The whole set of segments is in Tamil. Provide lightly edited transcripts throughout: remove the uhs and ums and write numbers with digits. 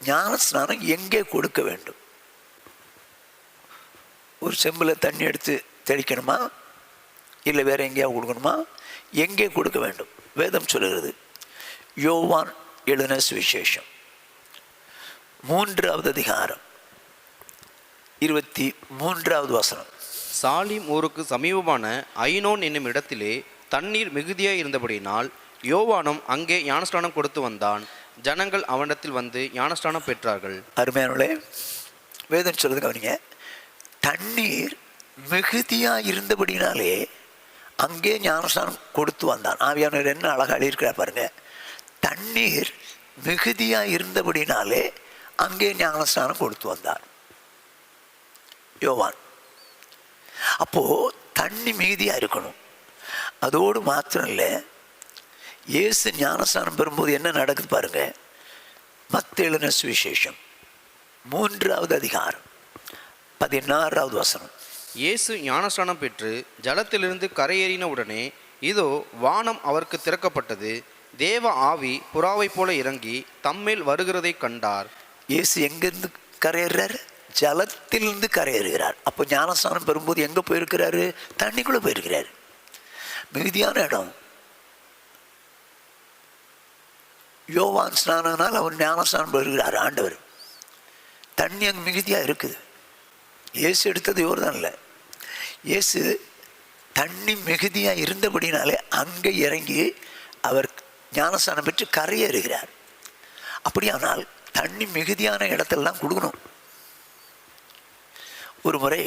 ஞானஸ்நானம் எங்கே கொடுக்க வேண்டும்? ஒரு செம்பில் தண்ணி எடுத்து தெளிக்கணுமா, இல்லை வேற எங்கேயா கொடுக்கணுமா? எங்கே கொடுக்க வேண்டும்? வேதம் சொல்லுகிறது. யோவான் எழுதின சுவிசேஷம் 3வது அதிகாரம் 23வது வசனம். சாலிம் ஊருக்கு சமீபமான ஐனோன் என்னும் இடத்திலே தண்ணீர் மிகுதியாக இருந்தபடியினால் யோவானும் அங்கே ஞானஸ்நானம் கொடுத்து வந்தான். ஜனங்கள் அவனிடத்தில் வந்து ஞானஸ்நானம் பெற்றார்கள். அருமையானவர்களே, வேதம் சொல்லுது கவனிங்க. தண்ணீர் மிகுதியாக இருந்தபடினாலே அங்கே ஞானஸ்நானம் கொடுத்து வந்தான். ஆவியானவர் என்ன அழகாக எழுதியிருக்கிறார் பாருங்க. தண்ணீர் மிகுதியாக இருந்தபடினாலே அங்கே ஞானஸ்நானம் கொடுத்து வந்தார் யோவான். அப்போது தண்ணி மிகுதியாக இருக்கணும். அதோடு மாத்திரம் இல்லை, இயேசு ஞானஸ்நானம் பெறும்போது என்ன நடக்குது பாருங்க. மத்தேயு எழுதின சுவிசேஷம் 3வது அதிகாரம் 16வது வசனம். இயேசு ஞானஸ்நானம் பெற்று ஜலத்திலிருந்து கரையேறின உடனே இதோ வானம் அவருக்கு திறக்கப்பட்டது. தேவ ஆவி புறாவை போல இறங்கி தம்மேல் வருகிறதை கண்டார். இயேசு எங்கிருந்து கரையேறார்? ஜலத்திலிருந்து கரையேறுகிறார். அப்போ ஞானஸ்நானம் பெறும்போது எங்கே போயிருக்கிறாரு? தண்ணிக்குள்ளே போயிருக்கிறார். மிகுதியான இடம். யோவான் ஸ்நானனால் அவர் ஞானஸ்நானம் பெறுகிறார் ஆண்டவர். தண்ணி அங்கே மிகுதியாக இருக்குது. இயேசு எடுத்தது யோர்தான் இல்லை. இயேசு தண்ணி மிகுதியாக இருந்தபடினாலே அங்கே இறங்கி அவர் ஞானஸ்நானம் பெற்று கரையேறுகிறார். அப்படியானால் தண்ணி மிகுதியான இடத்தெல்லாம் கொடுக்கணும். ஒரு முறை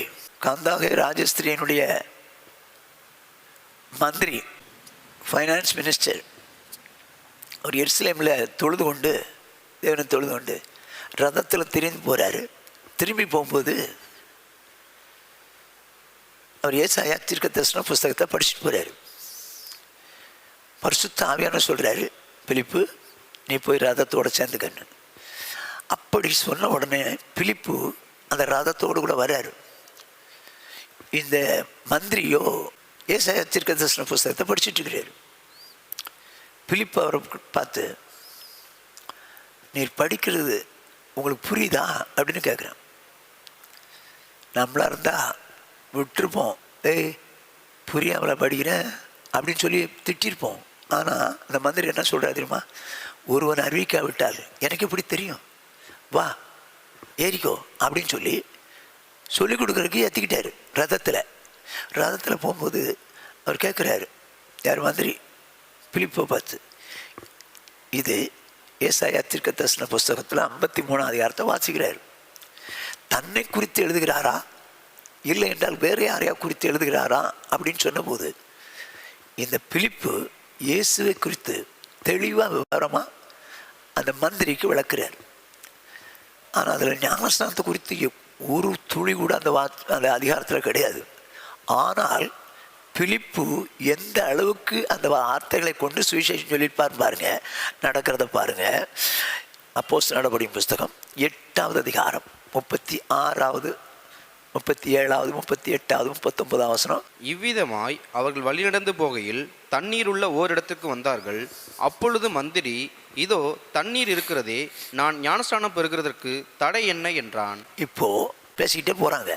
கந்தாகே ராஜஸ்திரியனுடைய மந்திரி, ஃபைனான்ஸ் மினிஸ்டர், ஒரு எருசலேமில் தொழுது கொண்டு, தேவனை தொழுது கொண்டு ரதத்தில் திரும்பி போகிறாரு. திரும்பி போகும்போது அவர் ஏசாயா தீர்க்கதரிசன புஸ்தகத்தை படிச்சுட்டு போகிறாரு. பரிசுத்த ஆவியானவர் சொல்கிறாரு, பிலிப்பு நீ போய் ரதத்தோடு சேர்ந்துக்கன்னு. அப்படி சொன்ன உடனே பிலிப்பு அந்த ரதத்தோடு கூட வர்றாரு. இந்த மந்திரியோ ஏசாயா தீர்க்கதரிசன புஸ்தகத்தை படிச்சுட்டு இருக்கிறாரு. பிலிப்பு அவரை பார்த்து, நீர் படிக்கிறது உங்களுக்கு புரியுதா அப்படின்னு கேட்குறேன். நம்மளா இருந்தால் விட்டுருப்போம், ஏய் புரியாமல படிக்கிறேன் அப்படின்னு சொல்லி திட்டிருப்போம். ஆனால் இந்த மந்திரி என்ன சொல்கிறா தெரியுமா? ஒருவன் அறிவிக்காவிட்டால் எனக்கு எப்படி தெரியும், வா ஏறிக்கோ அப்படின்னு சொல்லி சொல்லிக் கொடுக்குறதுக்கு ஏற்றிக்கிட்டாரு. ரதத்தில் போகும்போது அவர் கேட்குறாரு, யார்? மந்திரி பிலிப்பை பார்த்து. இது ஏசாயா தீர்க்கதரிசன புஸ்தகத்தில் 53வது அதிகாரத்தை வாசிக்கிறார். தன்னை குறித்து எழுதுகிறாரா இல்லை என்றால் வேறு யாரையா குறித்து எழுதுகிறாரா அப்படின்னு சொன்னபோது இந்த பிலிப்பு இயேசுவை குறித்து தெளிவாக விவரமாக அந்த மந்திரிக்கு விளக்குறார். ஆனால் அதில் ஞானஸ்நானத்தை குறித்து ஒரு துளி கூட அந்த அதிகாரத்தில் கிடையாது. ஆனால் பிலிப்பு எந்த அளவுக்கு அந்த வார்த்தைகளை கொண்டு சுவிசேஷம் சொல்லியிருப்பார் பாருங்க, நடக்கிறத பாருங்க. அப்போஸ்தலர் நடபடியின் புஸ்தகம் 8வது அதிகாரம் 36வது 37வது 38வது 39வது வசனம். இவ்விதமாய் அவர்கள் வழிநடந்து போகையில் தண்ணீர் உள்ள ஓரிடத்துக்கு வந்தார்கள். அப்பொழுது மந்திரி, இதோ தண்ணீர் இருக்கிறதே, நான் ஞானஸ்நானம் பெறுகிறதற்கு தடை என்ன என்றான். இப்போ பேசிக்கிட்டே போறாங்க.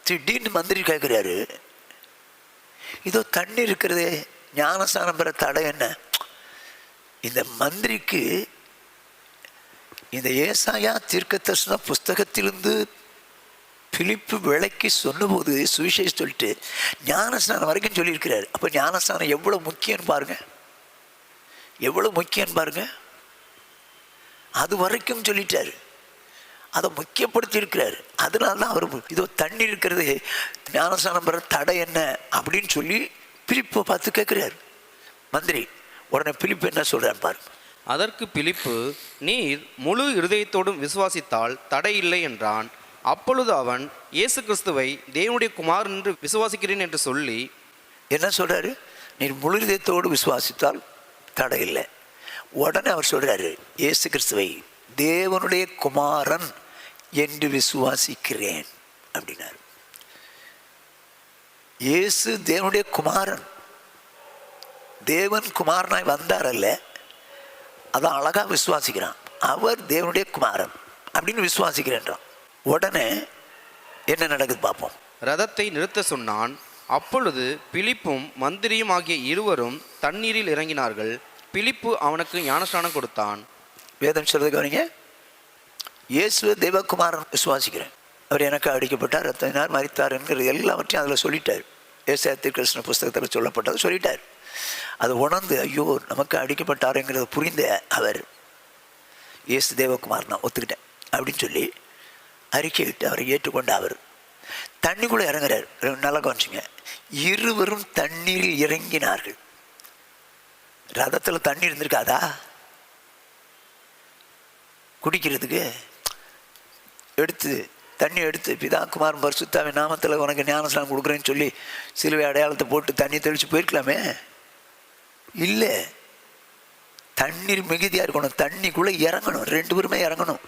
திடீர்னு மந்திரி கேட்கிறாரு, இதோ தண்ணீர் இருக்கிறதே, ஞானஸ்நானம் பெற தடை என்ன? இந்த மந்திரிக்கு இந்த ஏசாயா தீர்க்கதரிசன புஸ்தகத்திலிருந்து பிலிப்பு விளக்கி சொன்னபோது சுவிசேஷம் சொல்லிட்டு ஞானஸ்நானம் வரைக்கும் சொல்லியிருக்கிறார். அப்போ ஞானஸ்நானம் எவ்வளோ முக்கியம் பாருங்க, எவ்வளோ முக்கியம் பாருங்க. அது வரைக்கும் சொல்லிட்டாரு, அதை முக்கியப்படுத்தி இருக்கிறாரு. அதனால தான் அவர் இதோ தண்ணி இருக்கிறது, ஞானஸ்நானம் பெற தடை என்ன அப்படின்னு சொல்லி பிலிப்பை பார்த்து கேட்குறாரு மந்திரி. உடனே பிலிப்பு என்ன சொல்கிறார் பாருங்க. அதற்கு பிலிப்பு, நீர் முழு இருதயத்தோடும் விசுவாசித்தால் தடை இல்லை என்றான். அப்பொழுது அவன், இயேசு கிறிஸ்துவை தேவனுடைய குமாரன் என்று விசுவாசிக்கிறேன் என்று சொல்லி. என்ன சொல்கிறாரு? நீர் முழு இதயத்தோடு விசுவாசித்தால் தடை இல்லை. உடனே அவர் சொல்கிறாரு, இயேசு கிறிஸ்துவை தேவனுடைய குமாரன் என்று விசுவாசிக்கிறேன் அப்படின்னாரு. இயேசு தேவனுடைய குமாரன், தேவன் குமாரனாய் வந்தார் அல்ல, அதான் அழகாக விசுவாசிக்கிறான். அவர் தேவனுடைய குமாரன். அப்படின்னு விசுவாசிக்கிறேன்றான். உடனே என்ன நடக்குது பார்ப்போம். ரதத்தை நிறுத்த சொன்னான். அப்பொழுது பிலிப்பும் மந்திரியும் ஆகிய இருவரும் தண்ணீரில் இறங்கினார்கள். பிலிப்பு அவனுக்கு ஞானஸ்நானம் கொடுத்தான். வேதம் சொல்றதுக்கு வரீங்க, இயேசுவை தேவகுமாரன் விசுவாசிக்கிறேன், அவர் எனக்கு அடிக்கப்பட்டார், ரத்தத்தினார் மரித்தார் என்கிறது எல்லாவற்றையும் அதில் சொல்லிட்டார். ஏசாயா தீர்க்கதரிசன புஸ்தகத்தில் சொல்லப்பட்டது சொல்லிட்டார். அதை உணர்ந்து ஐயோ நமக்கு அடிக்கப்பட்டாருங்கிறத புரிந்த அவர் இயேசு தேவகுமார் நான் ஒத்துக்கிட்டேன் அப்படின்னு சொல்லி அறிக்கையிட்டு அவரை ஏற்றுக்கொண்ட அவர் தண்ணிக்குள்ளே இறங்குறாரு. நல்லா கவனிச்சுங்க, இருவரும் தண்ணீரில் இறங்கினார்கள். ரதத்தில் தண்ணி இருந்திருக்காதா குடிக்கிறதுக்கு? எடுத்து தண்ணி எடுத்து பிதா குமாரன் பரிசுத்தாவின் நாமத்தில் உனக்கு ஞானஸ்நானம் கொடுக்குறேன்னு சொல்லி சிலுவை அடையாளத்தை போட்டு தண்ணி தெளித்து போயிருக்கலாமே. இல்லை, தண்ணீர் மிகுதியாக இருக்கணும், தண்ணிக்குள்ளே இறங்கணும், ரெண்டு பேருமே இறங்கணும்.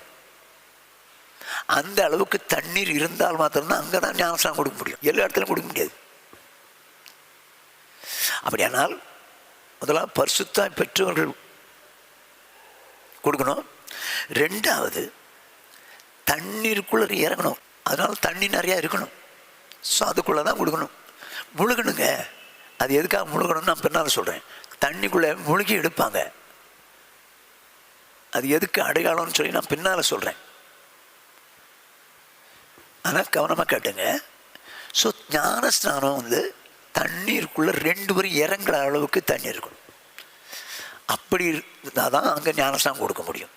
அந்த அளவுக்கு தண்ணீர் இருந்தால் மாத்திரம்தான் அங்கே தான் ஞானஸ்நானம் கொடுக்க முடியும், எல்லா இடத்துலையும் கொடுக்க முடியாது. அப்படியானால் முதலாம் பரிசுத்தாய் பெற்றவர்கள் கொடுக்கணும். ரெண்டாவது தண்ணீருக்குள்ளே இறங்கணும், அதனால தண்ணி நிறையா இருக்கணும். ஸோ அதுக்குள்ளே தான் கொடுக்கணும். முழுகணுங்க. அது எதுக்காக முழுகணும்னு நான் பின்னால் சொல்கிறேன். தண்ணிக்குள்ளே முழுகி எடுப்பாங்க, அது எதுக்கு அடையாளம்னு சொல்லி நான் பின்னால் சொல்கிறேன். ஆனால் கவனமாக கேட்டுங்க. ஸோ ஞானஸ்நானம் வந்து தண்ணீருக்குள்ளே ரெண்டு பேரும் இறங்குற அளவுக்கு தண்ணி இருக்கணும். அப்படி இருந்தால் தான் அங்கே ஞானஸ்நானம் கொடுக்க முடியும்.